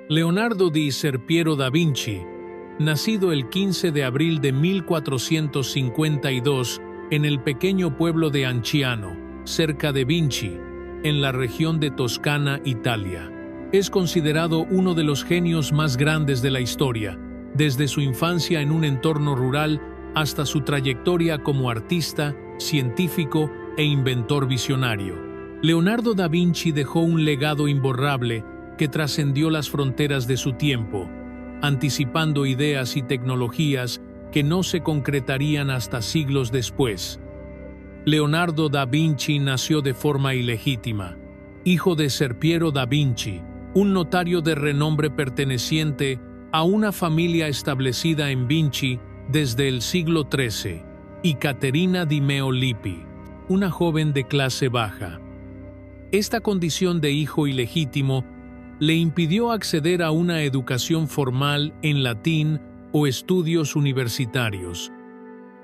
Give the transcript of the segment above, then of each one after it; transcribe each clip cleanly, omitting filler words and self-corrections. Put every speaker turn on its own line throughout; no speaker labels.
Leonardo di Serpiero da Vinci, nacido el 15 de abril de 1452 en el pequeño pueblo de Anciano, cerca de Vinci, en la región de Toscana, Italia. Es considerado uno de los genios más grandes de la historia, desde su infancia en un entorno rural hasta su trayectoria como artista, científico e inventor visionario. Leonardo da Vinci dejó un legado imborrable que trascendió las fronteras de su tiempo, anticipando ideas y tecnologías que no se concretarían hasta siglos después. Leonardo da Vinci nació de forma ilegítima, hijo de Serpiero da Vinci, un notario de renombre perteneciente a una familia establecida en Vinci desde el siglo XIII, y Caterina di Meo Lippi, una joven de clase baja. Esta condición de hijo ilegítimo le impidió acceder a una educación formal en latín o estudios universitarios,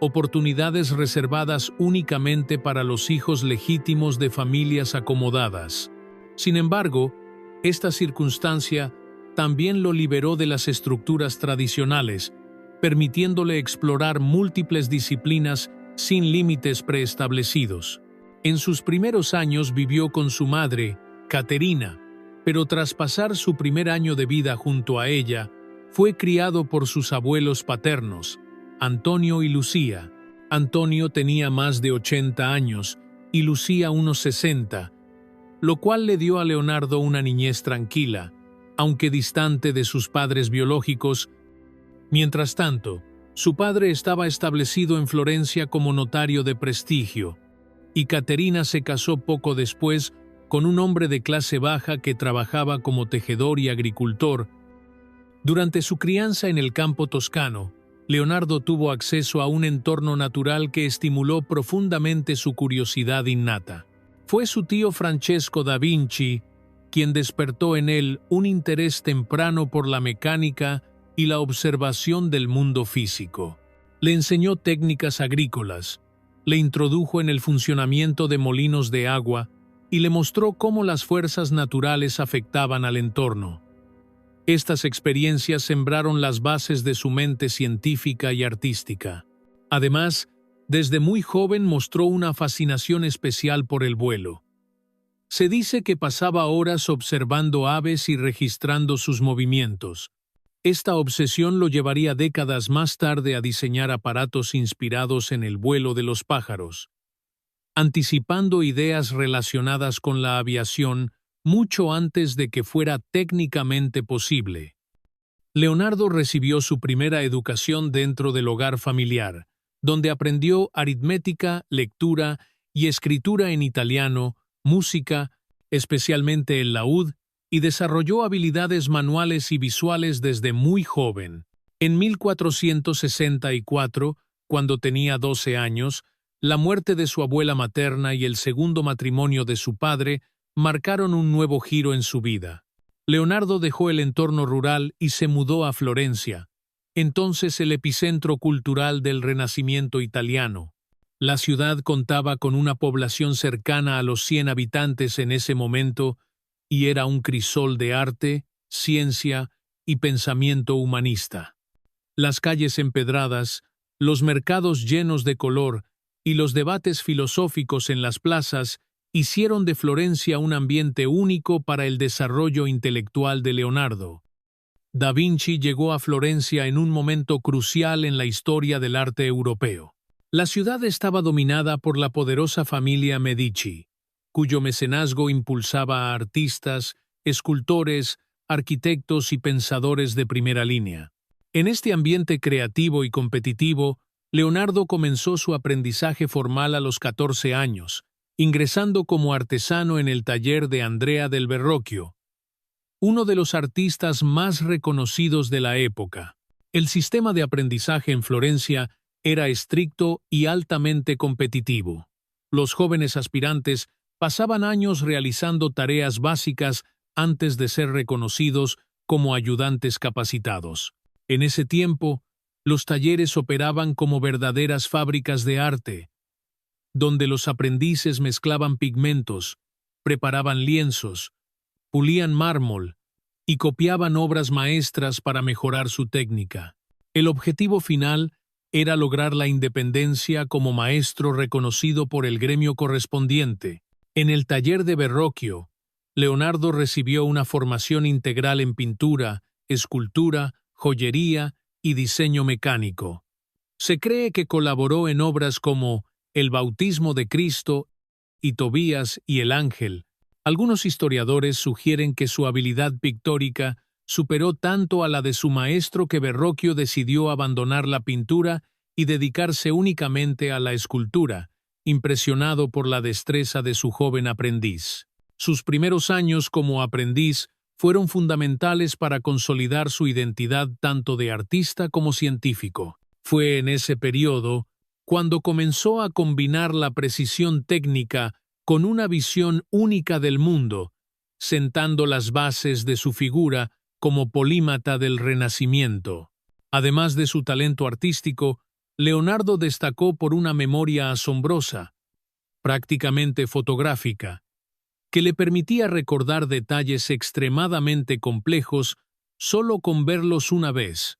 oportunidades reservadas únicamente para los hijos legítimos de familias acomodadas. Sin embargo, esta circunstancia también lo liberó de las estructuras tradicionales, permitiéndole explorar múltiples disciplinas sin límites preestablecidos. En sus primeros años vivió con su madre, Caterina, pero tras pasar su primer año de vida junto a ella, fue criado por sus abuelos paternos, Antonio y Lucía. Antonio tenía más de 80 años y Lucía unos 60, lo cual le dio a Leonardo una niñez tranquila, aunque distante de sus padres biológicos. Mientras tanto, su padre estaba establecido en Florencia como notario de prestigio, y Caterina se casó poco después con un hombre de clase baja que trabajaba como tejedor y agricultor. Durante su crianza en el campo toscano, Leonardo tuvo acceso a un entorno natural que estimuló profundamente su curiosidad innata. Fue su tío Francesco da Vinci quien despertó en él un interés temprano por la mecánica y la observación del mundo físico. Le enseñó técnicas agrícolas, le introdujo en el funcionamiento de molinos de agua y le mostró cómo las fuerzas naturales afectaban al entorno. Estas experiencias sembraron las bases de su mente científica y artística. Además, desde muy joven mostró una fascinación especial por el vuelo. Se dice que pasaba horas observando aves y registrando sus movimientos. Esta obsesión lo llevaría décadas más tarde a diseñar aparatos inspirados en el vuelo de los pájaros, anticipando ideas relacionadas con la aviación mucho antes de que fuera técnicamente posible. Leonardo recibió su primera educación dentro del hogar familiar, donde aprendió aritmética, lectura y escritura en italiano, música, especialmente el laúd, y desarrolló habilidades manuales y visuales desde muy joven. En 1464, cuando tenía 12 años, la muerte de su abuela materna y el segundo matrimonio de su padre marcaron un nuevo giro en su vida. Leonardo dejó el entorno rural y se mudó a Florencia, entonces el epicentro cultural del Renacimiento italiano. La ciudad contaba con una población cercana a los 100 habitantes en ese momento y era un crisol de arte, ciencia y pensamiento humanista. Las calles empedradas, los mercados llenos de color y los debates filosóficos en las plazas hicieron de Florencia un ambiente único para el desarrollo intelectual de Leonardo. Da Vinci llegó a Florencia en un momento crucial en la historia del arte europeo. La ciudad estaba dominada por la poderosa familia Medici, cuyo mecenazgo impulsaba a artistas, escultores, arquitectos y pensadores de primera línea. En este ambiente creativo y competitivo, Leonardo comenzó su aprendizaje formal a los 14 años, ingresando como artesano en el taller de Andrea del Verrocchio, uno de los artistas más reconocidos de la época. El sistema de aprendizaje en Florencia era estricto y altamente competitivo. Los jóvenes aspirantes pasaban años realizando tareas básicas antes de ser reconocidos como ayudantes capacitados. En ese tiempo, los talleres operaban como verdaderas fábricas de arte, donde los aprendices mezclaban pigmentos, preparaban lienzos, pulían mármol y copiaban obras maestras para mejorar su técnica. El objetivo final era lograr la independencia como maestro reconocido por el gremio correspondiente. En el taller de Verrocchio, Leonardo recibió una formación integral en pintura, escultura, joyería y diseño mecánico. Se cree que colaboró en obras como El bautismo de Cristo y Tobías y el Ángel. Algunos historiadores sugieren que su habilidad pictórica superó tanto a la de su maestro que Verrocchio decidió abandonar la pintura y dedicarse únicamente a la escultura, impresionado por la destreza de su joven aprendiz. Sus primeros años como aprendiz fueron fundamentales para consolidar su identidad tanto de artista como científico. Fue en ese periodo cuando comenzó a combinar la precisión técnica con una visión única del mundo, sentando las bases de su figura como polímata del Renacimiento. Además de su talento artístico, Leonardo destacó por una memoria asombrosa, prácticamente fotográfica, que le permitía recordar detalles extremadamente complejos solo con verlos una vez.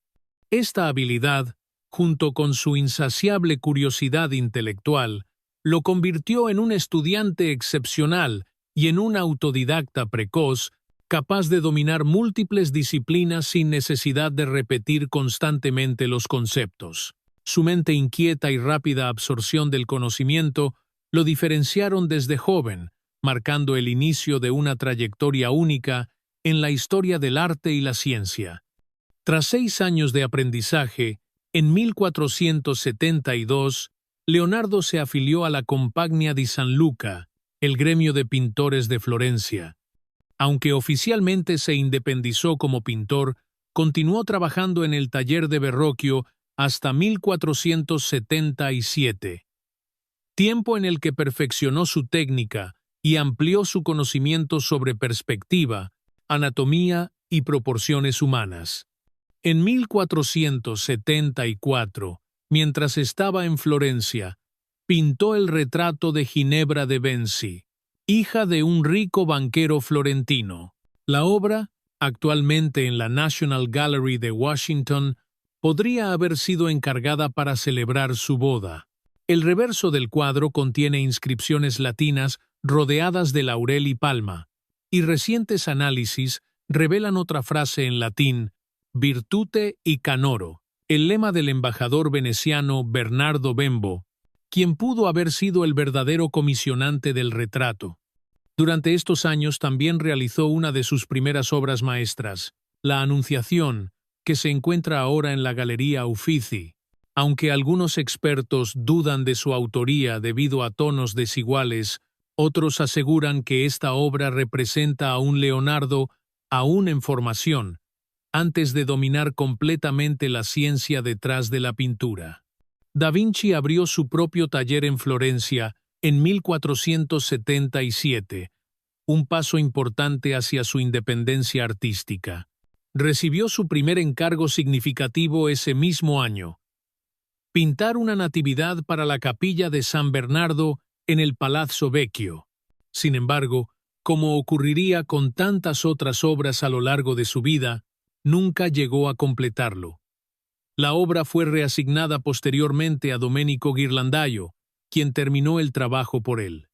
Esta habilidad, junto con su insaciable curiosidad intelectual, lo convirtió en un estudiante excepcional y en un autodidacta precoz, capaz de dominar múltiples disciplinas sin necesidad de repetir constantemente los conceptos. Su mente inquieta y rápida absorción del conocimiento lo diferenciaron desde joven, marcando el inicio de una trayectoria única en la historia del arte y la ciencia. Tras 6 años de aprendizaje, en 1472, Leonardo se afilió a la Compagnia di San Luca, el gremio de pintores de Florencia. Aunque oficialmente se independizó como pintor, continuó trabajando en el taller de Verrocchio hasta 1477, tiempo en el que perfeccionó su técnica y amplió su conocimiento sobre perspectiva, anatomía y proporciones humanas. En 1474, mientras estaba en Florencia, pintó el retrato de Ginebra de Benci, hija de un rico banquero florentino. La obra, actualmente en la National Gallery de Washington, podría haber sido encargada para celebrar su boda. El reverso del cuadro contiene inscripciones latinas rodeadas de laurel y palma, y recientes análisis revelan otra frase en latín, virtute y canoro, el lema del embajador veneciano Bernardo Bembo, quien pudo haber sido el verdadero comisionante del retrato. Durante estos años también realizó una de sus primeras obras maestras, La Anunciación, que se encuentra ahora en la Galería Uffizi. Aunque algunos expertos dudan de su autoría debido a tonos desiguales, otros aseguran que esta obra representa a un Leonardo aún en formación, antes de dominar completamente la ciencia detrás de la pintura. Da Vinci abrió su propio taller en Florencia en 1477, un paso importante hacia su independencia artística. Recibió su primer encargo significativo ese mismo año: pintar una natividad para la capilla de San Bernardo en el Palazzo Vecchio. Sin embargo, como ocurriría con tantas otras obras a lo largo de su vida, nunca llegó a completarlo. La obra fue reasignada posteriormente a Domenico Ghirlandaio, quien terminó el trabajo por él.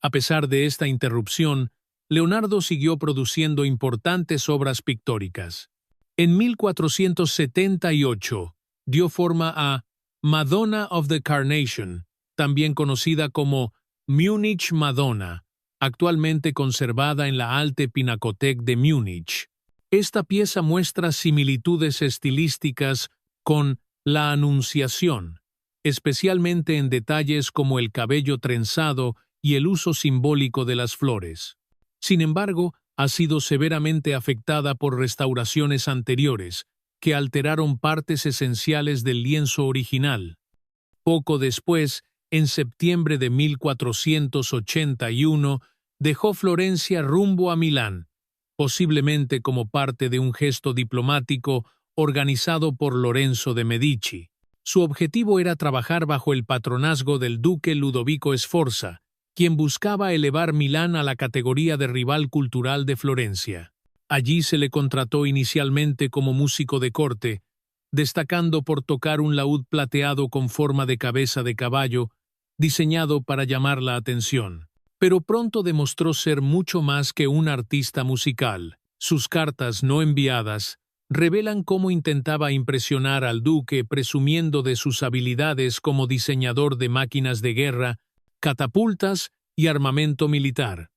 A pesar de esta interrupción, Leonardo siguió produciendo importantes obras pictóricas. En 1478 dio forma a Madonna of the Carnation, también conocida como Munich Madonna, actualmente conservada en la Alte Pinakothek de Múnich. Esta pieza muestra similitudes estilísticas con La Anunciación, especialmente en detalles como el cabello trenzado y el uso simbólico de las flores. Sin embargo, ha sido severamente afectada por restauraciones anteriores, que alteraron partes esenciales del lienzo original. Poco después, en septiembre de 1481, dejó Florencia rumbo a Milán, posiblemente como parte de un gesto diplomático organizado por Lorenzo de Medici. Su objetivo era trabajar bajo el patronazgo del duque Ludovico Sforza, quien buscaba elevar Milán a la categoría de rival cultural de Florencia. Allí se le contrató inicialmente como músico de corte, destacando por tocar un laúd plateado con forma de cabeza de caballo, diseñado para llamar la atención. Pero pronto demostró ser mucho más que un artista musical. Sus cartas no enviadas revelan cómo intentaba impresionar al duque presumiendo de sus habilidades como diseñador de máquinas de guerra, catapultas y armamento militar.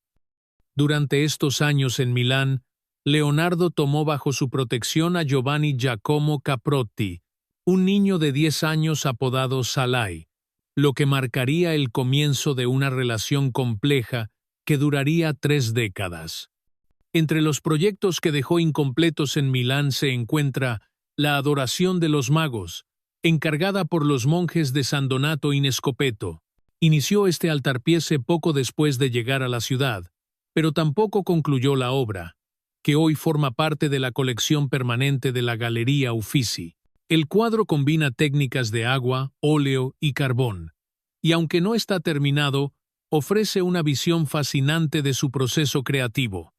Durante estos años en Milán, Leonardo tomó bajo su protección a Giovanni Giacomo Caprotti, un niño de 10 años apodado Salai, lo que marcaría el comienzo de una relación compleja que duraría 3 décadas. Entre los proyectos que dejó incompletos en Milán se encuentra la Adoración de los Magos, encargada por los monjes de San Donato in Scopeto. Inició este altarpiece poco después de llegar a la ciudad, pero tampoco concluyó la obra, que hoy forma parte de la colección permanente de la Galería Uffizi. El cuadro combina técnicas de agua, óleo y carbón, y aunque no está terminado, ofrece una visión fascinante de su proceso creativo.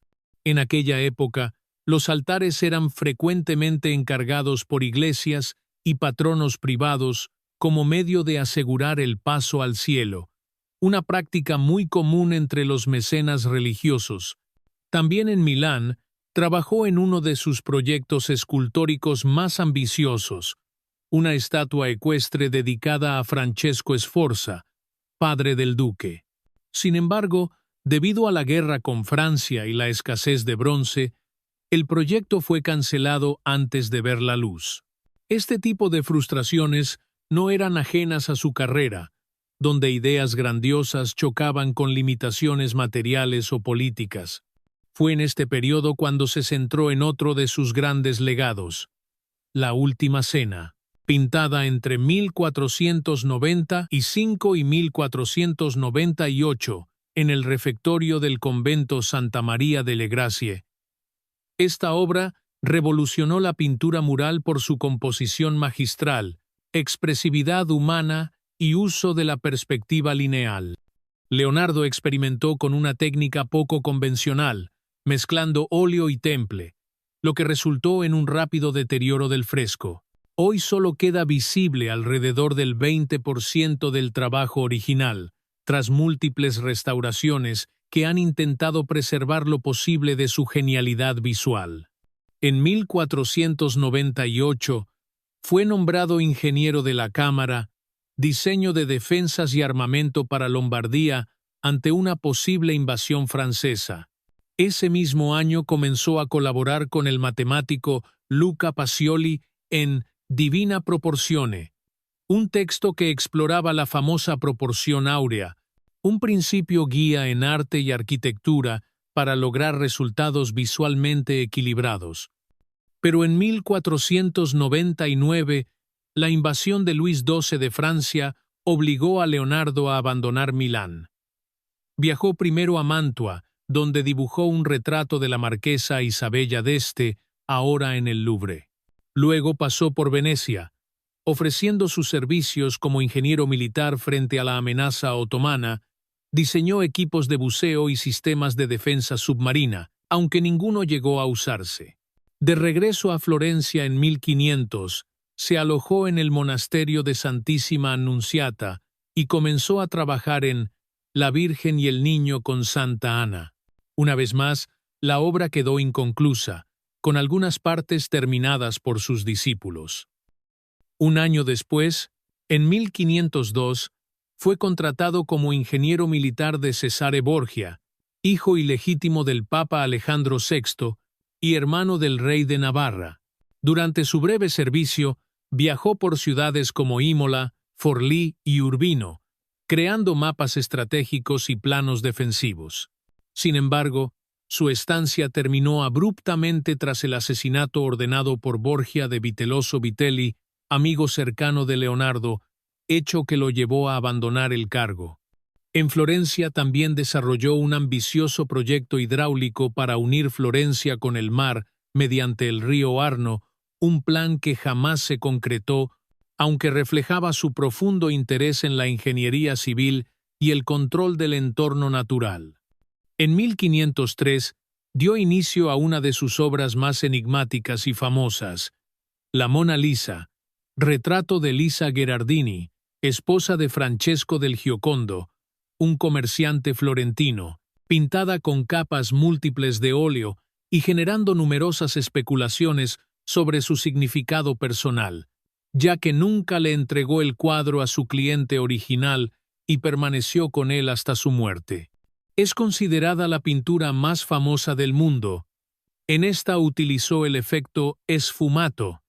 En aquella época, los altares eran frecuentemente encargados por iglesias y patronos privados como medio de asegurar el paso al cielo, una práctica muy común entre los mecenas religiosos. También en Milán, trabajó en uno de sus proyectos escultóricos más ambiciosos, una estatua ecuestre dedicada a Francesco Sforza, padre del duque. Sin embargo, debido a la guerra con Francia y la escasez de bronce, el proyecto fue cancelado antes de ver la luz. Este tipo de frustraciones no eran ajenas a su carrera, donde ideas grandiosas chocaban con limitaciones materiales o políticas. Fue en este periodo cuando se centró en otro de sus grandes legados, La Última Cena, pintada entre 1495 y 1498 en el refectorio del convento Santa María delle Grazie. Esta obra revolucionó la pintura mural por su composición magistral, expresividad humana y uso de la perspectiva lineal. Leonardo experimentó con una técnica poco convencional, mezclando óleo y temple, lo que resultó en un rápido deterioro del fresco. Hoy solo queda visible alrededor del 20% del trabajo original, tras múltiples restauraciones que han intentado preservar lo posible de su genialidad visual. En 1498 fue nombrado ingeniero de la Cámara, diseño de defensas y armamento para Lombardía ante una posible invasión francesa. Ese mismo año comenzó a colaborar con el matemático Luca Pacioli en Divina Proporzione, un texto que exploraba la famosa proporción áurea, un principio guía en arte y arquitectura para lograr resultados visualmente equilibrados. Pero en 1499, la invasión de Luis XII de Francia obligó a Leonardo a abandonar Milán. Viajó primero a Mantua, donde dibujó un retrato de la marquesa Isabella d'Este, ahora en el Louvre. Luego pasó por Venecia, ofreciendo sus servicios como ingeniero militar frente a la amenaza otomana. Diseñó equipos de buceo y sistemas de defensa submarina, aunque ninguno llegó a usarse. De regreso a Florencia en 1500, se alojó en el monasterio de Santísima Annunziata y comenzó a trabajar en La Virgen y el Niño con Santa Ana. Una vez más, la obra quedó inconclusa, con algunas partes terminadas por sus discípulos. Un año después, en 1502, fue contratado como ingeniero militar de Cesare Borgia, hijo ilegítimo del Papa Alejandro VI y hermano del rey de Navarra. Durante su breve servicio, viajó por ciudades como Imola, Forlì y Urbino, creando mapas estratégicos y planos defensivos. Sin embargo, su estancia terminó abruptamente tras el asesinato ordenado por Borgia de Vitelloso Vitelli, amigo cercano de Leonardo, hecho que lo llevó a abandonar el cargo. En Florencia también desarrolló un ambicioso proyecto hidráulico para unir Florencia con el mar mediante el río Arno, un plan que jamás se concretó, aunque reflejaba su profundo interés en la ingeniería civil y el control del entorno natural. En 1503 dio inicio a una de sus obras más enigmáticas y famosas, la Mona Lisa, retrato de Lisa Gherardini, esposa de Francesco del Giocondo, un comerciante florentino, pintada con capas múltiples de óleo y generando numerosas especulaciones sobre su significado personal, ya que nunca le entregó el cuadro a su cliente original y permaneció con él hasta su muerte. Es considerada la pintura más famosa del mundo. En esta utilizó el efecto esfumato,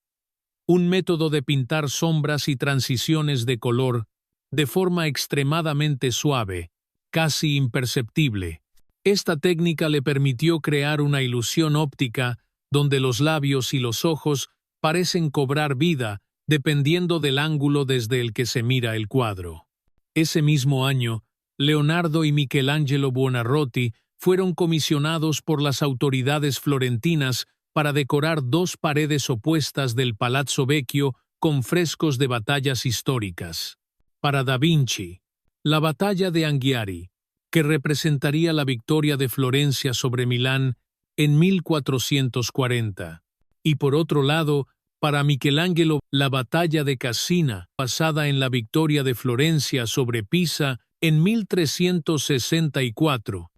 un método de pintar sombras y transiciones de color de forma extremadamente suave, casi imperceptible. Esta técnica le permitió crear una ilusión óptica donde los labios y los ojos parecen cobrar vida dependiendo del ángulo desde el que se mira el cuadro. Ese mismo año, Leonardo y Michelangelo Buonarroti fueron comisionados por las autoridades florentinas para decorar dos paredes opuestas del Palazzo Vecchio con frescos de batallas históricas. Para Da Vinci, la batalla de Anghiari, que representaría la victoria de Florencia sobre Milán en 1440. Y por otro lado, para Michelangelo, la batalla de Cassina, basada en la victoria de Florencia sobre Pisa en 1364.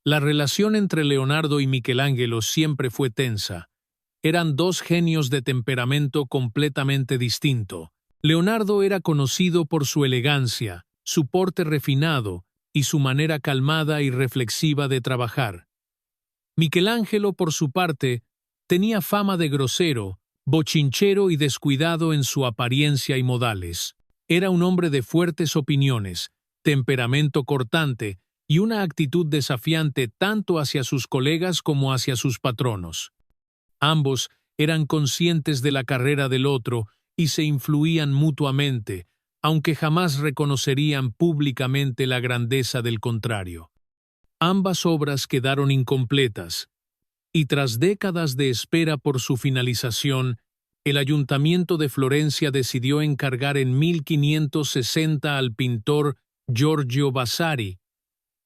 La relación entre Leonardo y Michelangelo siempre fue tensa. Eran dos genios de temperamento completamente distinto. Leonardo era conocido por su elegancia, su porte refinado y su manera calmada y reflexiva de trabajar. Michelangelo, por su parte, tenía fama de grosero, bochinchero y descuidado en su apariencia y modales. Era un hombre de fuertes opiniones, temperamento cortante y una actitud desafiante tanto hacia sus colegas como hacia sus patronos. Ambos eran conscientes de la carrera del otro y se influían mutuamente, aunque jamás reconocerían públicamente la grandeza del contrario. Ambas obras quedaron incompletas, y tras décadas de espera por su finalización, el Ayuntamiento de Florencia decidió encargar en 1560 al pintor Giorgio Vasari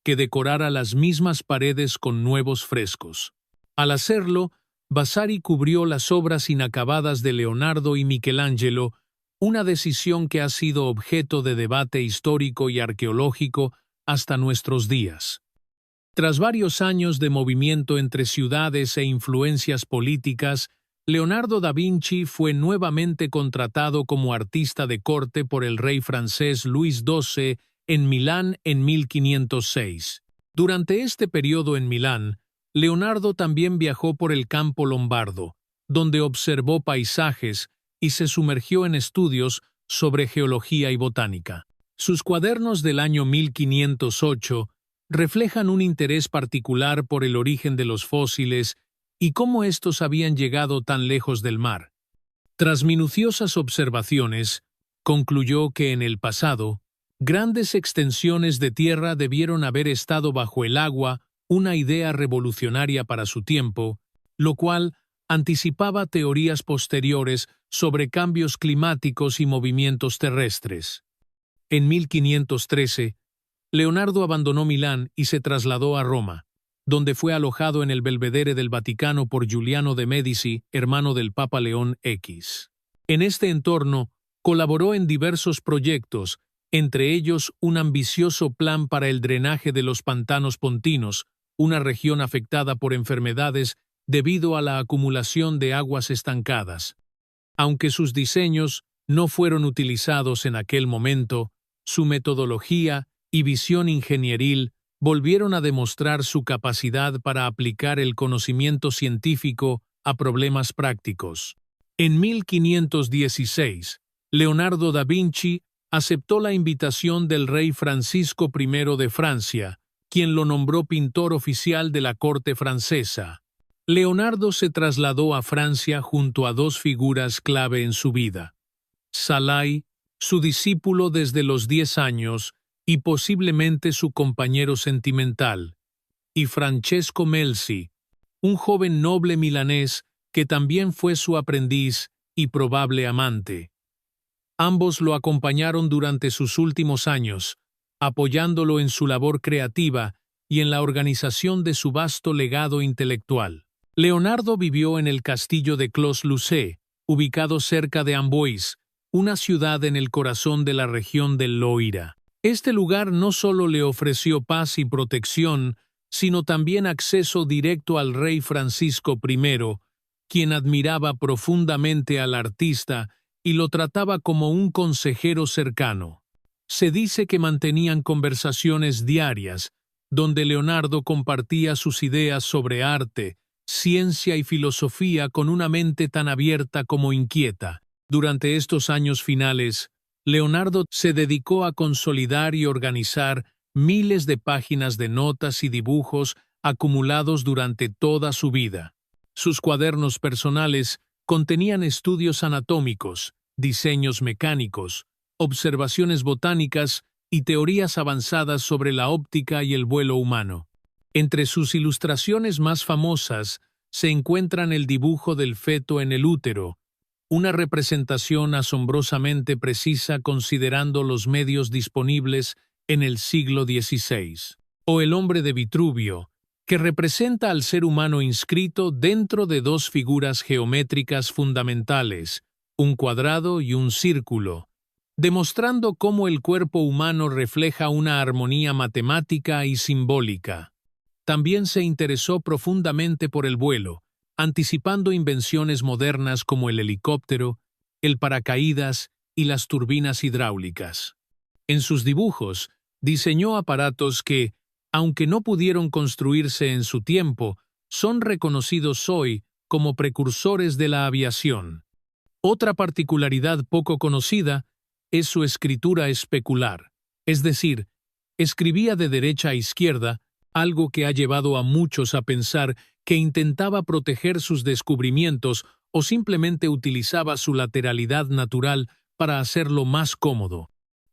que decorara las mismas paredes con nuevos frescos. Al hacerlo, Vasari cubrió las obras inacabadas de Leonardo y Michelangelo, una decisión que ha sido objeto de debate histórico y arqueológico hasta nuestros días. Tras varios años de movimiento entre ciudades e influencias políticas, Leonardo da Vinci fue nuevamente contratado como artista de corte por el rey francés Luis XII en Milán en 1506. Durante este periodo en Milán, Leonardo también viajó por el campo lombardo, donde observó paisajes y se sumergió en estudios sobre geología y botánica. Sus cuadernos del año 1508 reflejan un interés particular por el origen de los fósiles y cómo estos habían llegado tan lejos del mar. Tras minuciosas observaciones, concluyó que en el pasado, grandes extensiones de tierra debieron haber estado bajo el agua, una idea revolucionaria para su tiempo, lo cual anticipaba teorías posteriores sobre cambios climáticos y movimientos terrestres. En 1513, Leonardo abandonó Milán y se trasladó a Roma, donde fue alojado en el Belvedere del Vaticano por Giuliano de Medici, hermano del Papa León X. En este entorno, colaboró en diversos proyectos, entre ellos un ambicioso plan para el drenaje de los pantanos pontinos, una región afectada por enfermedades debido a la acumulación de aguas estancadas. Aunque sus diseños no fueron utilizados en aquel momento, su metodología y visión ingenieril volvieron a demostrar su capacidad para aplicar el conocimiento científico a problemas prácticos. En 1516, Leonardo da Vinci aceptó la invitación del rey Francisco I de Francia, quien lo nombró pintor oficial de la corte francesa. Leonardo se trasladó a Francia junto a dos figuras clave en su vida: Salaï, su discípulo desde los 10 años y posiblemente su compañero sentimental, y Francesco Melzi, un joven noble milanés que también fue su aprendiz y probable amante. Ambos lo acompañaron durante sus últimos años, apoyándolo en su labor creativa y en la organización de su vasto legado intelectual. Leonardo vivió en el castillo de Clos-Lucé, ubicado cerca de Amboise, una ciudad en el corazón de la región del Loira. Este lugar no solo le ofreció paz y protección, sino también acceso directo al rey Francisco I, quien admiraba profundamente al artista y lo trataba como un consejero cercano. Se dice que mantenían conversaciones diarias, donde Leonardo compartía sus ideas sobre arte, ciencia y filosofía con una mente tan abierta como inquieta. Durante estos años finales, Leonardo se dedicó a consolidar y organizar miles de páginas de notas y dibujos acumulados durante toda su vida. Sus cuadernos personales contenían estudios anatómicos, diseños mecánicos, observaciones botánicas y teorías avanzadas sobre la óptica y el vuelo humano. Entre sus ilustraciones más famosas se encuentran el dibujo del feto en el útero, una representación asombrosamente precisa considerando los medios disponibles en el siglo XVI, o el hombre de Vitruvio, que representa al ser humano inscrito dentro de dos figuras geométricas fundamentales, un cuadrado y un círculo, demostrando cómo el cuerpo humano refleja una armonía matemática y simbólica. También se interesó profundamente por el vuelo, anticipando invenciones modernas como el helicóptero, el paracaídas y las turbinas hidráulicas. En sus dibujos, diseñó aparatos que, aunque no pudieron construirse en su tiempo, son reconocidos hoy como precursores de la aviación. Otra particularidad poco conocida es su escritura especular, es decir, escribía de derecha a izquierda, algo que ha llevado a muchos a pensar que intentaba proteger sus descubrimientos o simplemente utilizaba su lateralidad natural para hacerlo más cómodo.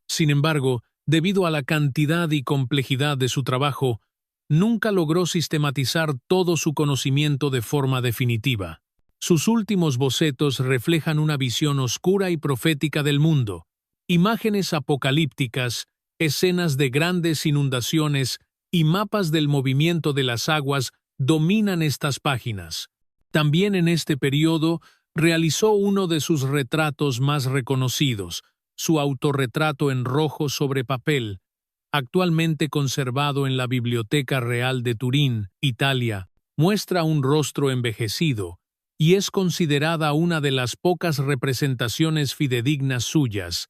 Sin embargo, debido a la cantidad y complejidad de su trabajo, nunca logró sistematizar todo su conocimiento de forma definitiva. Sus últimos bocetos reflejan una visión oscura y profética del mundo, imágenes apocalípticas, escenas de grandes inundaciones y mapas del movimiento de las aguas dominan estas páginas. También en este periodo realizó uno de sus retratos más reconocidos, su autorretrato en rojo sobre papel, actualmente conservado en la Biblioteca Real de Turín, Italia. Muestra un rostro envejecido y es considerada una de las pocas representaciones fidedignas suyas.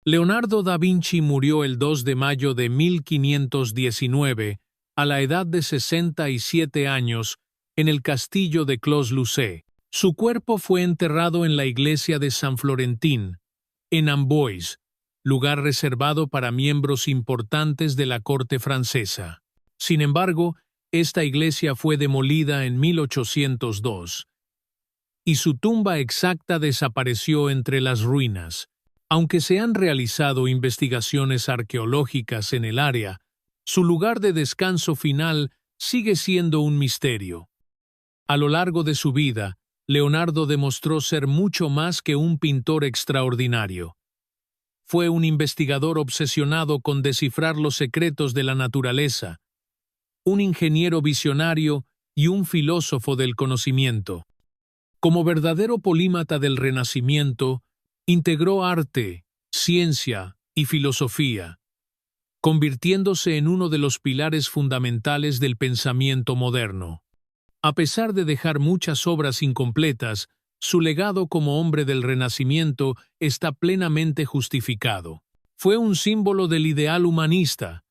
Leonardo da Vinci murió el 2 de mayo de 1519, a la edad de 67 años, en el castillo de Clos-Lucé. Su cuerpo fue enterrado en la iglesia de San Florentín, en Amboise, lugar reservado para miembros importantes de la corte francesa. Sin embargo, esta iglesia fue demolida en 1802, y su tumba exacta desapareció entre las ruinas. Aunque se han realizado investigaciones arqueológicas en el área, su lugar de descanso final sigue siendo un misterio. A lo largo de su vida, Leonardo demostró ser mucho más que un pintor extraordinario. Fue un investigador obsesionado con descifrar los secretos de la naturaleza, un ingeniero visionario y un filósofo del conocimiento. Como verdadero polímata del Renacimiento, integró arte, ciencia y filosofía, convirtiéndose en uno de los pilares fundamentales del pensamiento moderno. A pesar de dejar muchas obras incompletas, su legado como hombre del Renacimiento está plenamente justificado. Fue un símbolo del ideal humanista,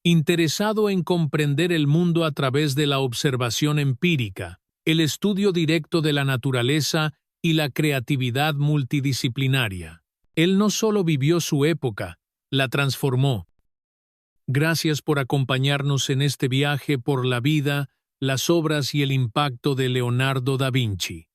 interesado en comprender el mundo a través de la observación empírica, el estudio directo de la naturaleza y la creatividad multidisciplinaria. Él no solo vivió su época, la transformó. Gracias por acompañarnos en este viaje por la vida, las obras y el impacto de Leonardo da Vinci.